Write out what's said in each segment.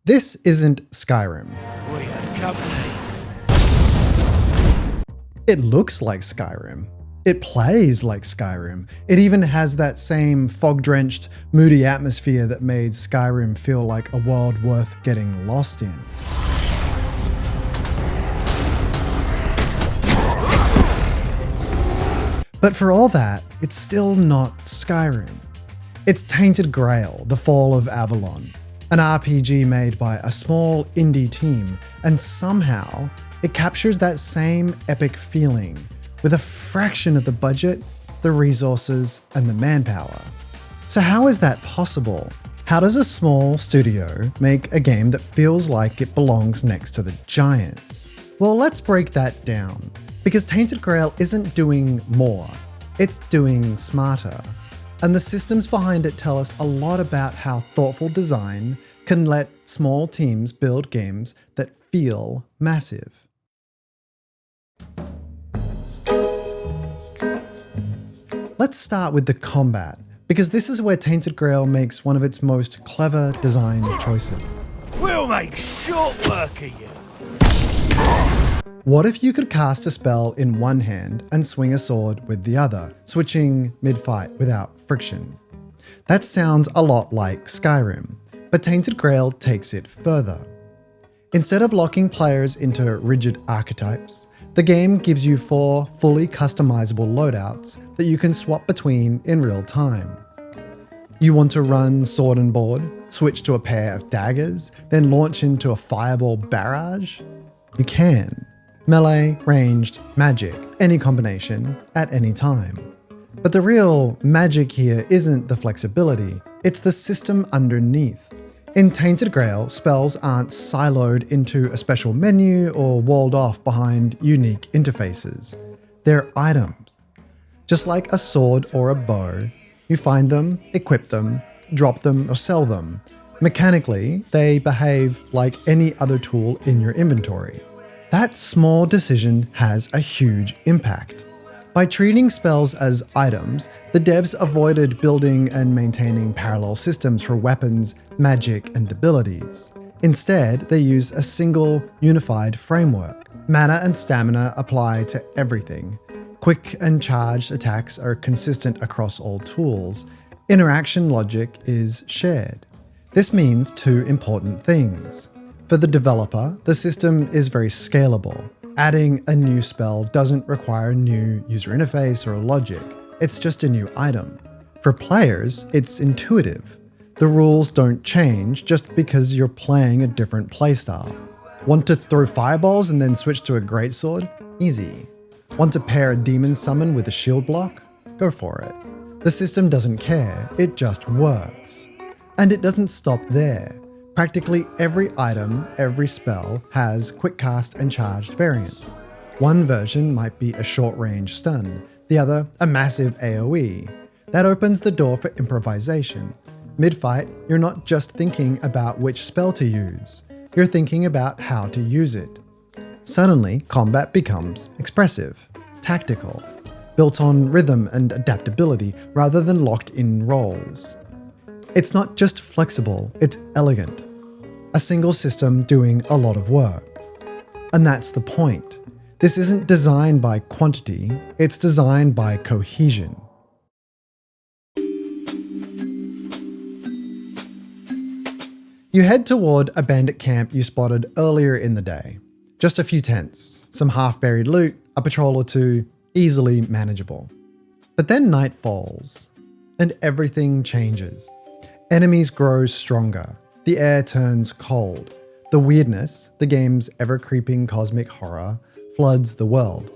This isn't Skyrim. We have company. It looks like Skyrim. It plays like Skyrim. It even has that same fog-drenched, moody atmosphere that made Skyrim feel like a world worth getting lost in. But for all that, it's still not Skyrim. It's Tainted Grail, the Fall of Avalon, an RPG made by a small indie team, and somehow it captures that same epic feeling with a fraction of the budget, the resources, and the manpower. So how is that possible? How does a small studio make a game that feels like it belongs next to the giants? Well, let's break that down, because Tainted Grail isn't doing more, it's doing smarter. And the systems behind it tell us a lot about how thoughtful design can let small teams build games that feel massive. Let's start with the combat, because this is where Tainted Grail makes one of its most clever design choices. We'll make short work of you. What if you could cast a spell in one hand and swing a sword with the other, switching mid-fight without friction? That sounds a lot like Skyrim, but Tainted Grail takes it further. Instead of locking players into rigid archetypes, the game gives you 4 fully customizable loadouts that you can swap between in real time. You want to run sword and board, switch to a pair of daggers, then launch into a fireball barrage? You can. Melee, ranged, magic, any combination, at any time. But the real magic here isn't the flexibility, it's the system underneath. In Tainted Grail, spells aren't siloed into a special menu or walled off behind unique interfaces. They're items. Just like a sword or a bow, you find them, equip them, drop them, or sell them. Mechanically, they behave like any other tool in your inventory. That small decision has a huge impact. By treating spells as items, the devs avoided building and maintaining parallel systems for weapons, magic, and abilities. Instead, they use a single, unified framework. Mana and stamina apply to everything. Quick and charged attacks are consistent across all tools. Interaction logic is shared. This means 2 important things. For the developer, the system is very scalable. Adding a new spell doesn't require a new user interface or logic. It's just a new item. For players, it's intuitive. The rules don't change just because you're playing a different playstyle. Want to throw fireballs and then switch to a greatsword? Easy. Want to pair a demon summon with a shield block? Go for it. The system doesn't care, it just works. And it doesn't stop there. Practically every item, every spell has quick cast and charged variants. One version might be a short-range stun, the other a massive AoE. That opens the door for improvisation. Mid-fight, you're not just thinking about which spell to use, you're thinking about how to use it. Suddenly, combat becomes expressive, tactical, built on rhythm and adaptability rather than locked-in roles. It's not just flexible, it's elegant. A single system doing a lot of work. And that's the point. This isn't designed by quantity, it's designed by cohesion. You head toward a bandit camp you spotted earlier in the day. Just a few tents, some half-buried loot, a patrol or 2, easily manageable. But then night falls, and everything changes. Enemies grow stronger. The air turns cold. The weirdness, the game's ever-creeping cosmic horror, floods the world.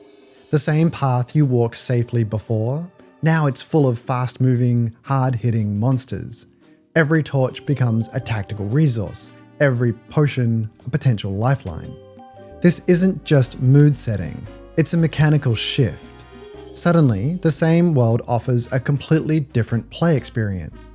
The same path you walked safely before, now it's full of fast-moving, hard-hitting monsters. Every torch becomes a tactical resource, every potion a potential lifeline. This isn't just mood setting, it's a mechanical shift. Suddenly, the same world offers a completely different play experience.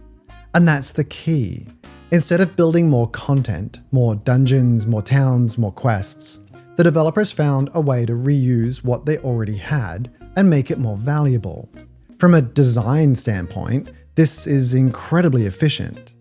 And that's the key. Instead of building more content, more dungeons, more towns, more quests, the developers found a way to reuse what they already had and make it more valuable. From a design standpoint, this is incredibly efficient.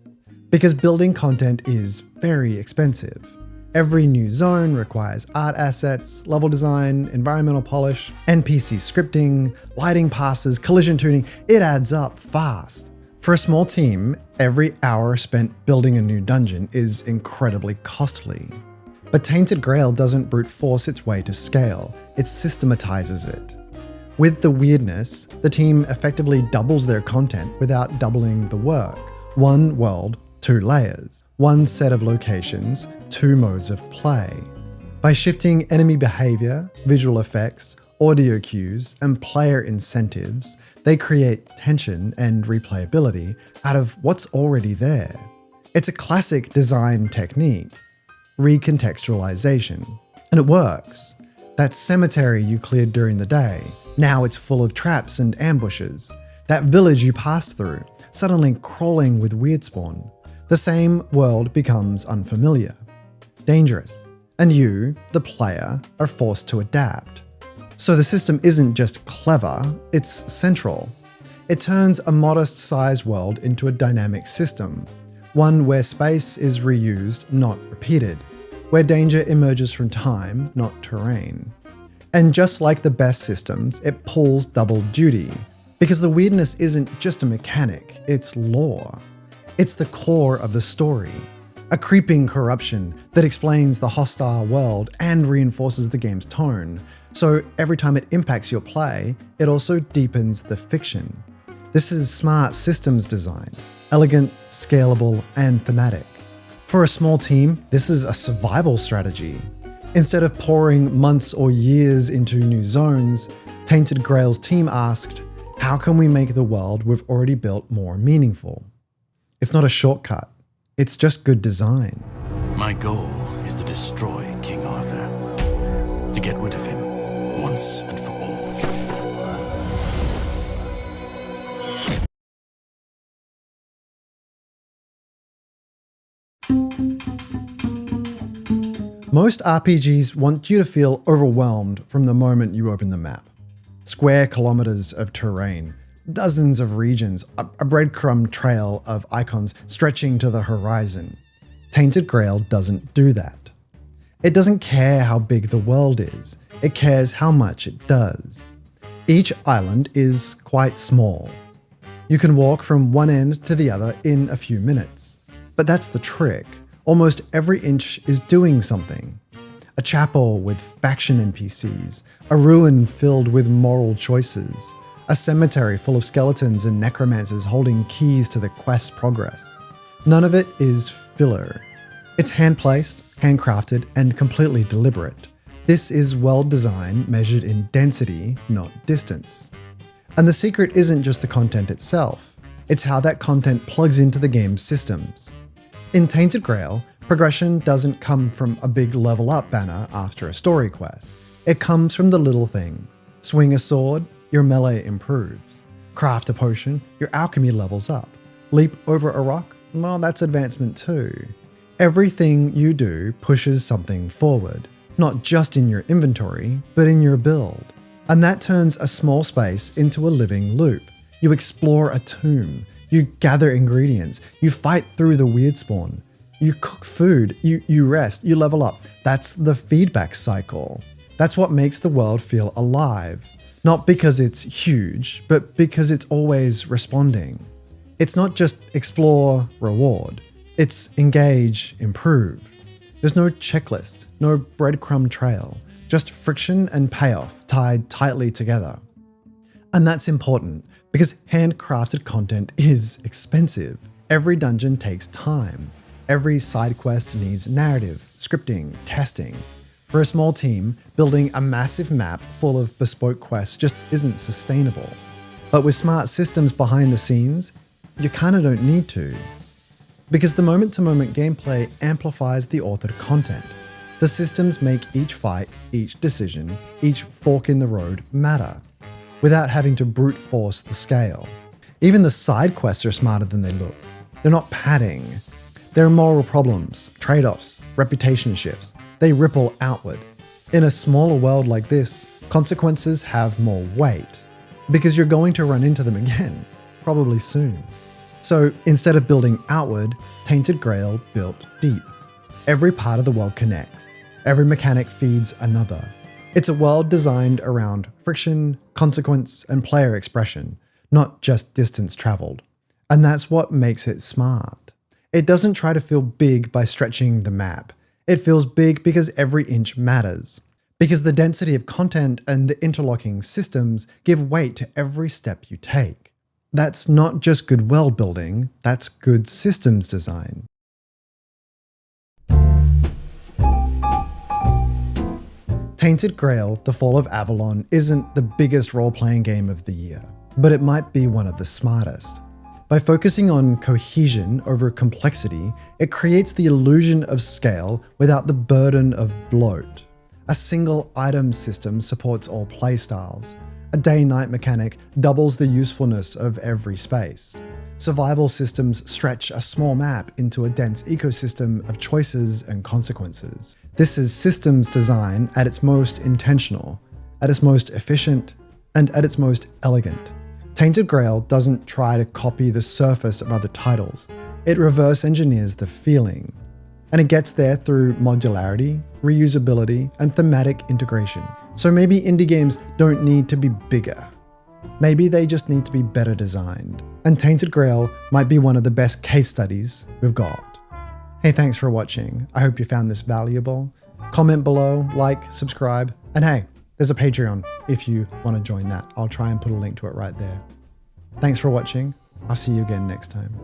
Because building content is very expensive. Every new zone requires art assets, level design, environmental polish, NPC scripting, lighting passes, collision tuning. It adds up fast. For a small team, every hour spent building a new dungeon is incredibly costly. But Tainted Grail doesn't brute force its way to scale, it systematizes it. With the weirdness, the team effectively doubles their content without doubling the work. One world, 2 layers, one set of locations, 2 modes of play. By shifting enemy behavior, visual effects, audio cues, and player incentives, they create tension and replayability out of what's already there. It's a classic design technique, recontextualization, and it works. That cemetery you cleared during the day, now it's full of traps and ambushes. That village you passed through, suddenly crawling with weird spawn. The same world becomes unfamiliar, dangerous, and you, the player, are forced to adapt. So the system isn't just clever, it's central. It turns a modest-sized world into a dynamic system, one where space is reused, not repeated, where danger emerges from time, not terrain. And just like the best systems, it pulls double duty, because the weirdness isn't just a mechanic, it's lore. It's the core of the story, a creeping corruption that explains the hostile world and reinforces the game's tone. So every time it impacts your play, it also deepens the fiction. This is smart systems design, elegant, scalable, and thematic. For a small team, this is a survival strategy. Instead of pouring months or years into new zones, Tainted Grail's team asked, how can we make the world we've already built more meaningful? It's not a shortcut, it's just good design. My goal is to destroy King Arthur, to get rid of him once and for all. Most RPGs want you to feel overwhelmed from the moment you open the map. Square kilometers of terrain, dozens of regions, a breadcrumb trail of icons stretching to the horizon. Tainted Grail doesn't do that. It doesn't care how big the world is, it cares how much it does. Each island is quite small. You can walk from one end to the other in a few minutes. But that's the trick. Almost every inch is doing something. A chapel with faction NPCs, a ruin filled with moral choices, a cemetery full of skeletons and necromancers holding keys to the quest's progress. None of it is filler. It's hand-placed, handcrafted, and completely deliberate. This is world design measured in density, not distance. And the secret isn't just the content itself, it's how that content plugs into the game's systems. In Tainted Grail, progression doesn't come from a big level up banner after a story quest. It comes from the little things. Swing a sword, your melee improves. Craft a potion, your alchemy levels up. Leap over a rock, well, that's advancement too. Everything you do pushes something forward, not just in your inventory, but in your build. And that turns a small space into a living loop. You explore a tomb, you gather ingredients, you fight through the weird spawn, you cook food, you rest, you level up. That's the feedback cycle. That's what makes the world feel alive. Not because it's huge, but because it's always responding. It's not just explore, reward. It's engage, improve. There's no checklist, no breadcrumb trail, just friction and payoff tied tightly together. And that's important because handcrafted content is expensive. Every dungeon takes time. Every side quest needs narrative, scripting, testing. For a small team, building a massive map full of bespoke quests just isn't sustainable. But with smart systems behind the scenes, you kinda don't need to. Because the moment-to-moment gameplay amplifies the authored content. The systems make each fight, each decision, each fork in the road matter, without having to brute force the scale. Even the side quests are smarter than they look. They're not padding. They're moral problems, trade-offs, reputation shifts. They ripple outward. In a smaller world like this, consequences have more weight, because you're going to run into them again, probably soon. So instead of building outward, Tainted Grail built deep. Every part of the world connects. Every mechanic feeds another. It's a world designed around friction, consequence, and player expression, not just distance traveled. And that's what makes it smart. It doesn't try to feel big by stretching the map. It feels big because every inch matters. Because the density of content and the interlocking systems give weight to every step you take. That's not just good world building, that's good systems design. Tainted Grail, The Fall of Avalon isn't the biggest role-playing game of the year, but it might be one of the smartest. By focusing on cohesion over complexity, it creates the illusion of scale without the burden of bloat. A single item system supports all playstyles. A day-night mechanic doubles the usefulness of every space. Survival systems stretch a small map into a dense ecosystem of choices and consequences. This is systems design at its most intentional, at its most efficient, and at its most elegant. Tainted Grail doesn't try to copy the surface of other titles. It reverse engineers the feeling. And it gets there through modularity, reusability, and thematic integration. So maybe indie games don't need to be bigger. Maybe they just need to be better designed. And Tainted Grail might be one of the best case studies we've got. Hey, thanks for watching. I hope you found this valuable. Comment below, like, subscribe, and hey, there's a Patreon if you want to join that. I'll try and put a link to it right there. Thanks for watching. I'll see you again next time.